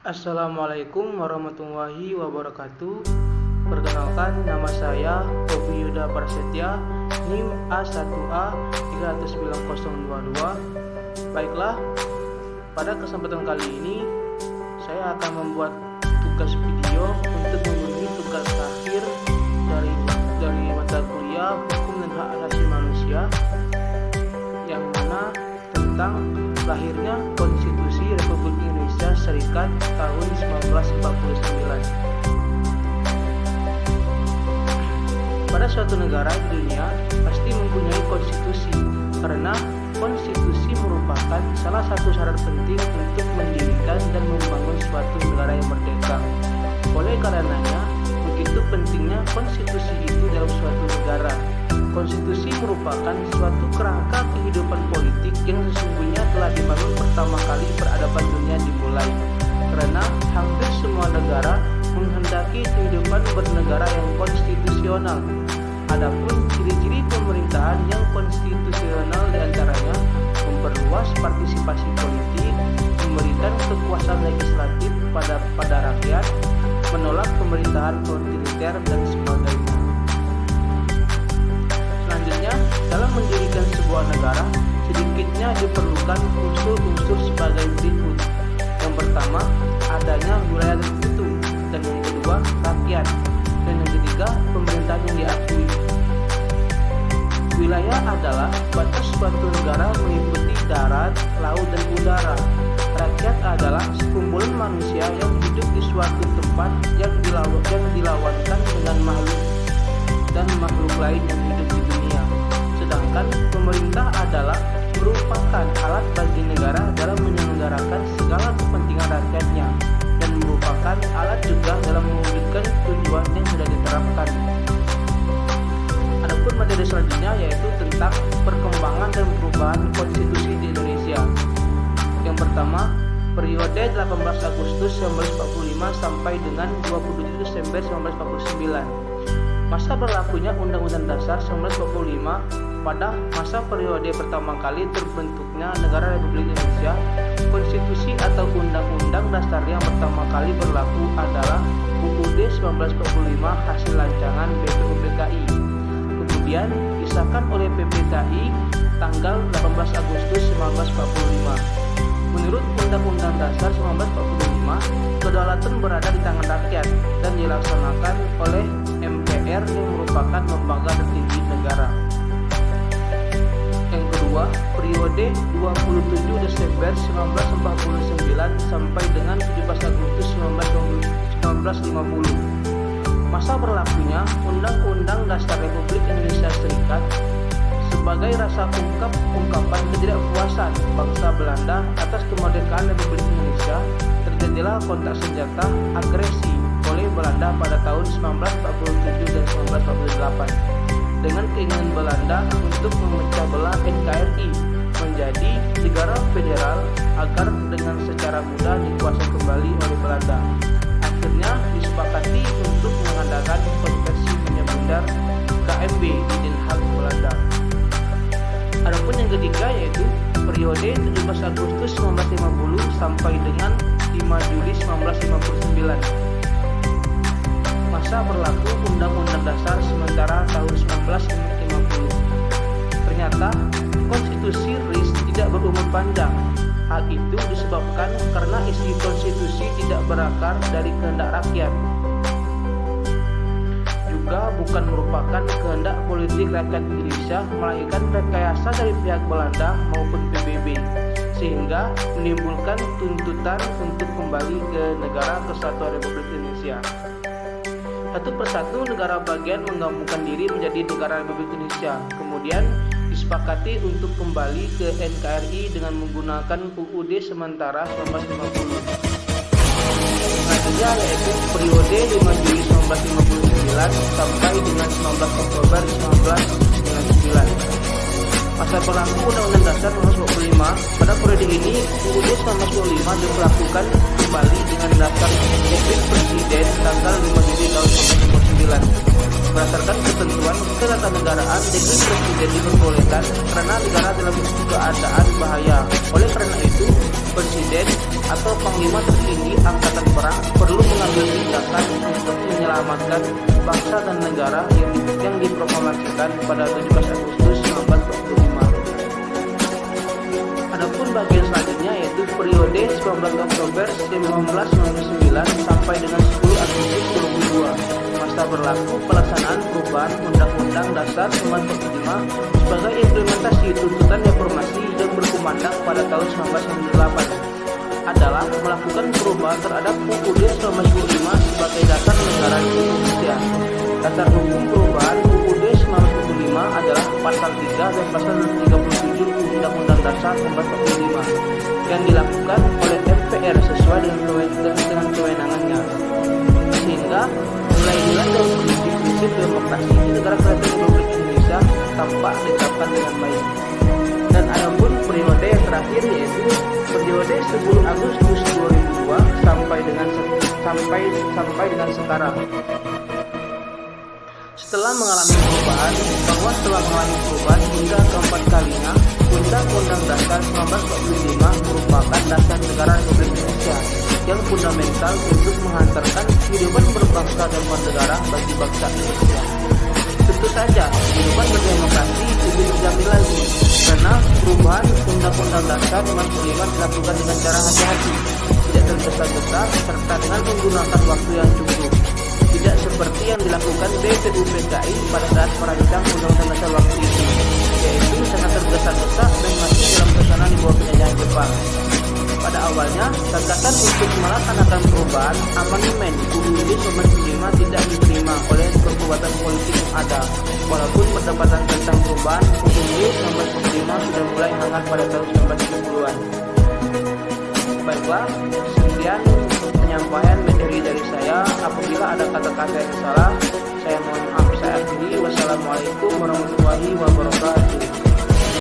Assalamualaikum warahmatullahi wabarakatuh. Perkenalkan, nama saya Poppy Yuda Prasetya, NIM A1A 39022. Baiklah, pada kesempatan kali ini saya akan membuat tugas video untuk memenuhi tugas akhir dari mata kuliah Hukum dan Hak Asasi Manusia, yang mana tentang lahirnya Konstitusi Republik Indonesia Serikat tahun 1949. Pada suatu negara di dunia pasti mempunyai konstitusi, karena konstitusi merupakan salah satu syarat penting untuk mendirikan dan membangun suatu negara yang merdeka. Oleh karenanya, begitu pentingnya konstitusi itu dalam suatu negara. Konstitusi merupakan suatu kerangka kehidupan politik yang sesungguhnya telah dibangun pertama kali peradaban dunia dimulai, karena hampir semua negara menghendaki kehidupan bernegara yang konstitusional. Adapun ciri-ciri pemerintahan yang konstitusional diantaranya memperluas partisipasi politik, memberikan kekuasaan legislatif pada rakyat, menolak pemerintahan otoriter, dan sebagainya. Selanjutnya, dalam mendirikan sebuah negara, sedikitnya diperlukan unsur-unsur sebagai berikut. Yang pertama, adanya wilayah tertentu, dan yang kedua, rakyat, dan yang ketiga, pemerintahan yang diakui. Wilayah adalah batas suatu negara meliputi darat, laut, dan udara. Rakyat adalah sekumpulan manusia yang hidup di suatu tempat yang dilawankan dengan makhluk dan makhluk lain yang hidup di dunia. Sedangkan pemerintah adalah merupakan alat bagi negara dalam menyelenggarakan segala kepentingan rakyatnya, dan merupakan alat juga dalam mewujudkan tujuan yang sudah diterapkan. Adapun materi selanjutnya yaitu tentang perkembangan dan perubahan konstitusi di Indonesia. Yang pertama, periode 18 Agustus 1945 sampai dengan 27 Desember 1949. Masa berlakunya Undang-Undang Dasar 1945. Pada masa periode pertama kali terbentuknya Negara Republik Indonesia, konstitusi atau Undang-Undang Dasar yang pertama kali berlaku adalah UUD 1945 hasil rancangan BPUPKI. Kemudian disahkan oleh PPKI tanggal 18 Agustus 1945. Menurut Undang-Undang Dasar 1945, kedaulatan berada di tangan rakyat dan dilaksanakan oleh MPR yang merupakan lembaga tertinggi negara. Yang kedua, periode 27 Desember 1949 sampai dengan 17 Agustus 1950. Masa berlakunya Undang-Undang Dasar Republik Indonesia Serikat sebagai rasa ungkapan ketidakpuasan bangsa Belanda atas kemerdekaan Republik Indonesia, terjadilah kontak senjata agresi oleh Belanda pada tahun 1947 dan 1948 dengan keinginan Belanda untuk memecah belah NKRI menjadi negara federal agar dengan secara mudah dikuasai kembali oleh Belanda. Akhirnya disepakati untuk mengadakan konversi minyak bundar KMB di Den Haag, Belanda. Adapun yang ketiga yaitu periode 17 Agustus 1950 sampai dengan 5 Juli 1959. Masa berlaku Undang-Undang Dasar sementara tahun 1950. Ternyata konstitusi RIS tidak berumur panjang. Hal itu disebabkan karena isi konstitusi tidak berakar dari kehendak rakyat, juga bukan merupakan kehendak politik rakyat Indonesia, melainkan rekayasa dari pihak Belanda maupun PBB, sehingga menimbulkan tuntutan untuk kembali ke negara kesatuan Republik Indonesia. Satu persatu negara bagian menggabungkan diri menjadi negara Republik Indonesia, kemudian disepakati untuk kembali ke NKRI dengan menggunakan UUD sementara 1950. Selanjutnya yaitu periode 5 Juli 1959 sampai dengan 19 Oktober 1999. Masa berlaku Undang-Undang Dasar 1945. Pada periode ini UUD 1945 diberlakukan kembali dengan daftar Dekret Presiden tanggal 5 Juli tahun 1999. Berdasarkan ketentuan ketatanegaraan, Dekret Presiden diperbolehkan karena negara dalam keadaan bahaya. Oleh karena itu, Presiden atau Panglima tertinggi Angkatan Perang perlu mengambil tindakan untuk menyelamatkan bangsa dan negara yang diproklamasikan pada 17 Agustus 1945. Adapun bagian selanjutnya yaitu periode 19 Oktober 1999 sampai dengan 10 Agustus 2002, masa berlaku pelaksanaan perubahan Undang-Undang Dasar 1945 sebagai implementasi tuntutan reformasi yang berkumandang pada tahun 1998 adalah melakukan perubahan terhadap UUD 1945 sebagai dasar negara Indonesia. Dasar hukum perubahan UUD 1945 adalah pasal 3 dan pasal 37 Undang-Undang Dasar 1945 yang dilakukan oleh MPR sesuai dengan kewenangannya, sehingga nilai-nilai dan prinsip demokrasi di negara kesatuan Republik Indonesia tampak diterapkan dengan baik. Dan adapun periode yang terakhir yaitu periode 10 Agustus 2002 sampai dengan sekarang. Setelah mengalami perubahan hingga keempat kalinya, Undang-Undang Dasar 1945 merupakan dasar negara Republik Indonesia yang fundamental untuk menghantarkan kehidupan berbangsa dan bernegara bagi bangsa Indonesia. Tentu saja, kehidupan berdemokrasi lebih dijamin lagi, karena perubahan Undang-Undang Dasar 1945 dilakukan dengan cara hati-hati, tidak tergesa-gesa, serta dengan menggunakan waktu yang cukup. Tidak seperti yang dilakukan BPUPKI pada saat merancang Undang-Undang Dasar waktu itu, yaitu sangat tergesa-gesa dan masih dalam suasana di bawah penjajahan Jepang. Pada awalnya, gagasan untuk melaksanakan perubahan amandemen UUD 1945 tidak diterima oleh kekuatan politik yang ada, walaupun perdebatan tentang perubahan UUD 1945 sudah mulai hangat pada tahun 1970-an. Baiklah, sekian penyampaian materi dari saya. Apabila ada kata-kata yang salah, saya mohon maaf. Saya akhiri. Wassalamualaikum warahmatullahi wabarakatuh.